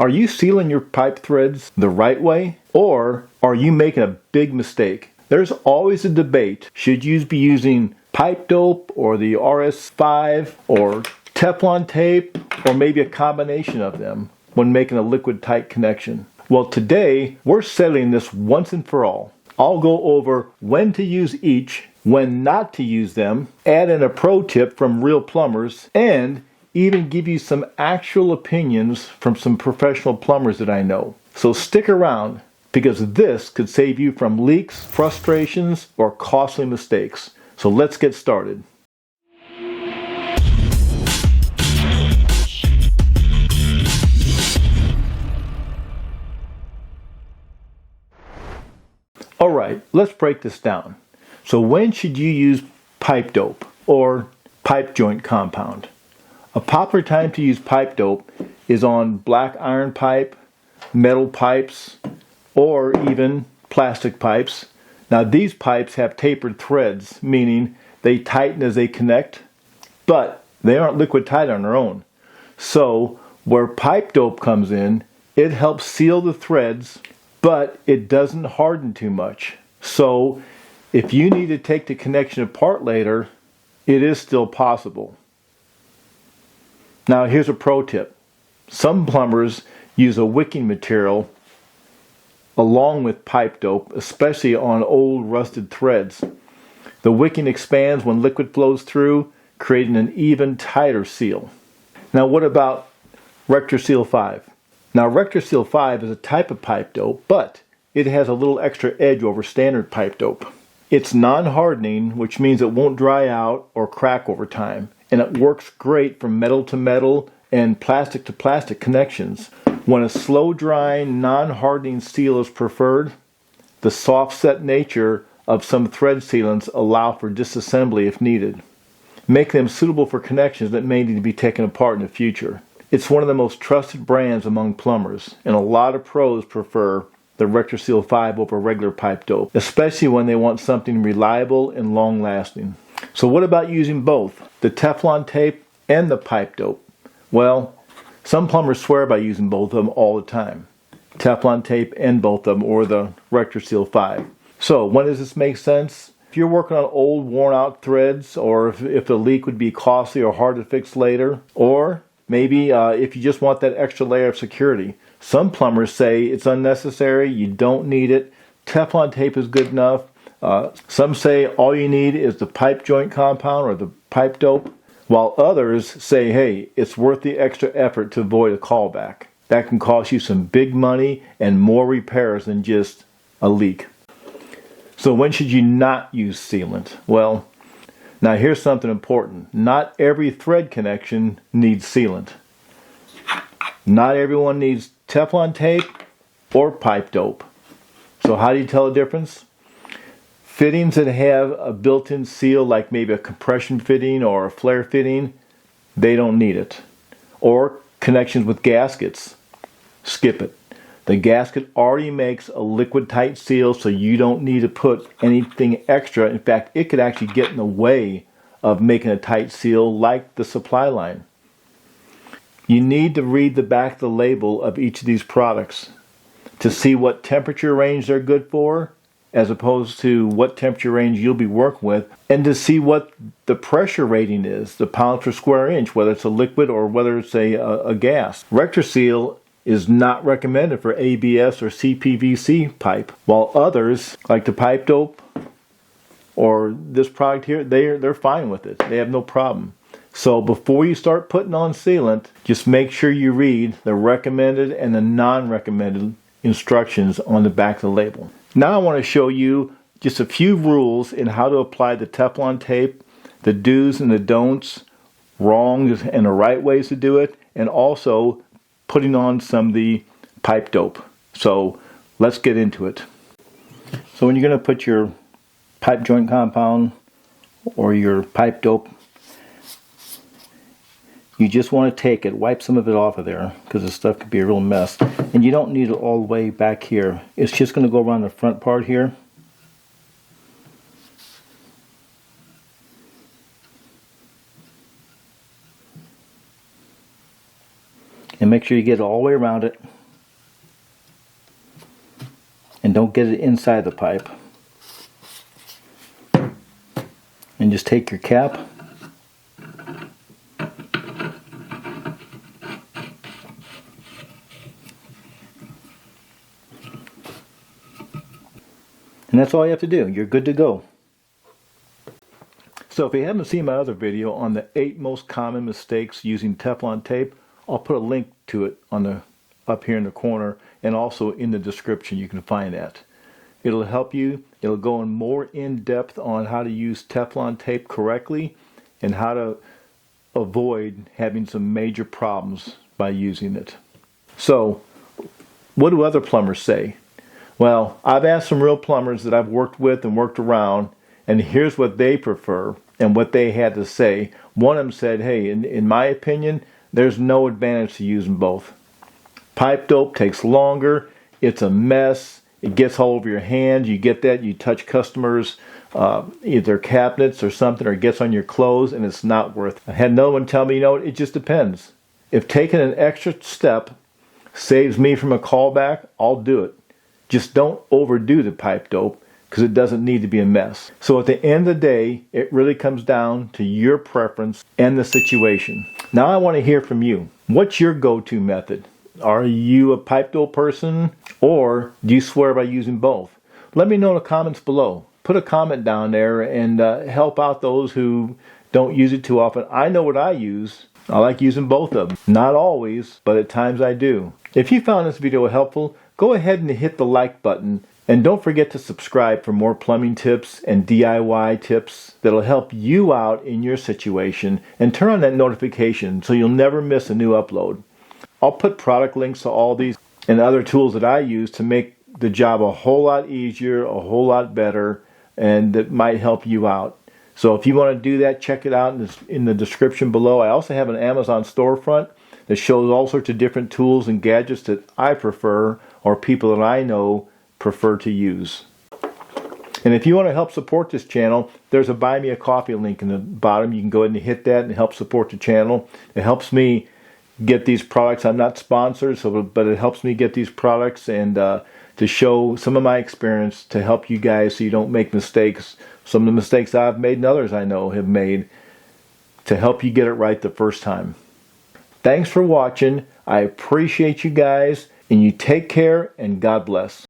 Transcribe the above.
Are you sealing your pipe threads the right way? Or are you making a big mistake? There's always a debate. Should you be using pipe dope or the RS5 or Teflon tape or maybe a combination of them when making a liquid tight connection? Well, today we're settling this once and for all. I'll go over when to use each, when not to use them, add in a pro tip from real plumbers, and even give you some actual opinions from some professional plumbers that I know. So stick around, because this could save you from leaks, frustrations, or costly mistakes. So let's get started. Alright, let's break this down. So when should you use pipe dope or pipe joint compound? A popular time to use pipe dope is on black iron pipe, metal pipes, or even plastic pipes. Now these pipes have tapered threads, meaning they tighten as they connect, but they aren't liquid tight on their own. So where pipe dope comes in, it helps seal the threads, but it doesn't harden too much. So if you need to take the connection apart later, it is still possible. Now here's a pro tip. Some plumbers use a wicking material along with pipe dope, especially on old rusted threads. The wicking expands when liquid flows through, creating an even tighter seal. Now what about RectorSeal 5? Now RectorSeal 5 is a type of pipe dope, but it has a little extra edge over standard pipe dope. It's non-hardening, which means it won't dry out or crack over time, and it works great from metal to metal and plastic to plastic connections. When a slow drying, non-hardening seal is preferred, the soft set nature of some thread sealants allow for disassembly if needed, making them suitable for connections that may need to be taken apart in the future. It's one of the most trusted brands among plumbers, and a lot of pros prefer the RectorSeal 5 over regular pipe dope, especially when they want something reliable and long-lasting. So what about using both, the Teflon tape and the pipe dope? Well, some plumbers swear by using both of them all the time. Teflon tape and both of them, or the RectorSeal 5. So when does this make sense? If you're working on old worn out threads, or if the leak would be costly or hard to fix later, or maybe if you just want that extra layer of security. Some plumbers say it's unnecessary, you don't need it, Teflon tape is good enough. Some say all you need is the pipe joint compound or the pipe dope, while others say, hey, it's worth the extra effort to avoid a callback. That can cost you some big money and more repairs than just a leak. So when should you not use sealant? Well, now here's something important. Not every thread connection needs sealant. Not everyone needs Teflon tape or pipe dope. So how do you tell the difference? Fittings that have a built-in seal, like maybe a compression fitting or a flare fitting, they don't need it. Or connections with gaskets, skip it. The gasket already makes a liquid tight seal, so you don't need to put anything extra. In fact, it could actually get in the way of making a tight seal like the supply line. You need to read the back of the label of each of these products to see what temperature range they're good for, as opposed to what temperature range you'll be working with, and to see what the pressure rating is, the pounds per square inch, whether it's a liquid or whether it's a gas. RectorSeal is not recommended for ABS or CPVC pipe, while others, like the pipe dope or this product here, they're fine with it. They have no problem. So before you start putting on sealant, just make sure you read the recommended and the non-recommended instructions on the back of the label. Now I want to show you just a few rules in how to apply the Teflon tape, the do's and the don'ts, wrongs and the right ways to do it, and also putting on some of the pipe dope. So let's get into it. So when you're going to put your pipe joint compound or your pipe dope, you just want to take it, wipe some of it off of there, because the stuff could be a real mess. And you don't need it all the way back here. It's just going to go around the front part here. And make sure you get it all the way around it. and don't get it inside the pipe. And just take your cap and that's all you have to do. You're good to go. So if you haven't seen my other video on the 8 most common mistakes using Teflon tape, I'll put a link to it on the up here in the corner, and also in the description you can find that. It'll help you. It'll go in more in depth on how to use Teflon tape correctly and how to avoid having some major problems by using it. So what do other plumbers say? Well, I've asked some real plumbers that I've worked with and worked around, and here's what they prefer and what they had to say. One of them said, hey, in my opinion, there's no advantage to using both. Pipe dope takes longer, it's a mess, it gets all over your hands, you get that, you touch customers' either cabinets or something, or it gets on your clothes, and it's not worth it. I had no one tell me, you know, it just depends. If taking an extra step saves me from a callback, I'll do it. Just don't overdo the pipe dope, because it doesn't need to be a mess. So at the end of the day, it really comes down to your preference and the situation. Now I want to hear from you. What's your go-to method? Are you a pipe dope person, or do you swear by using both? Let me know in the comments below. Put a comment down there and help out those who don't use it too often. I know what I use. I like using both of them. Not always, but at times I do. If you found this video helpful, go ahead and hit the like button. And don't forget to subscribe for more plumbing tips and DIY tips that'll help you out in your situation. And turn on that notification so you'll never miss a new upload. I'll put product links to all these and other tools that I use to make the job a whole lot easier, a whole lot better, and that might help you out. So if you want to do that, check it out in the description below. I also have an Amazon storefront that shows all sorts of different tools and gadgets that I prefer, or people that I know prefer to use. And if you want to help support this channel, there's a Buy Me a Coffee link in the bottom. You can go ahead and hit that and help support the channel. It helps me get these products. I'm not sponsored, but it helps me get these products and to show some of my experience to help you guys so you don't make mistakes. Some of the mistakes I've made and others I know have made, to help you get it right the first time. Thanks for watching. I appreciate you guys, and you take care, and God bless.